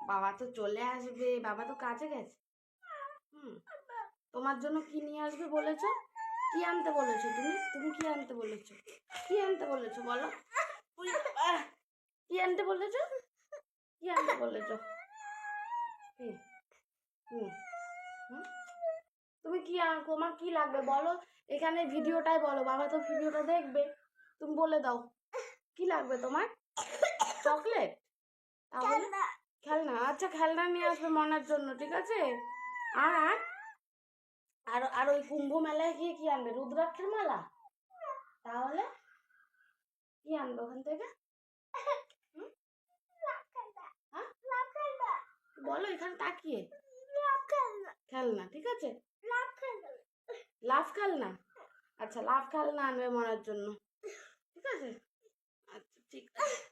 বাবা তো চলে আসবে, বাবা তো কাজে গেছে। তোমার জন্য কি নিয়ে আসবে বলেছো? কি আনতে বলেছো তুমি? তুমি কি আনতে বলেছো? কি আনতে বলেছো বলো? কি আনতে বলেছো? কি আনতে বলেছো? তুমি কি তোমার কি লাগবে বলো? এখানে ভিডিওটাই বলো, বাবা তো ভিডিওটা দেখবে। তুমি বলে দাও কি লাগবে তোমার? চকলেট? তাহলে খেলনা। আচ্ছা, খেলনা নিয়ে আসবে মনার জন্য, ঠিক আছে। আর আর আর ওই কুম্ভ মেলায় গিয়ে কি আনবে? রুদ্রাক্ষের মালা? তাহলে কি আনবে ওখান থেকে? বলো এখানে তাকিয়ে। খেলনা, ঠিক আছে। লাভ খেলনা? আচ্ছা, লাভ খেলনা আনবে মনার জন্য, ঠিক আছে। আচ্ছা, ঠিক আছে।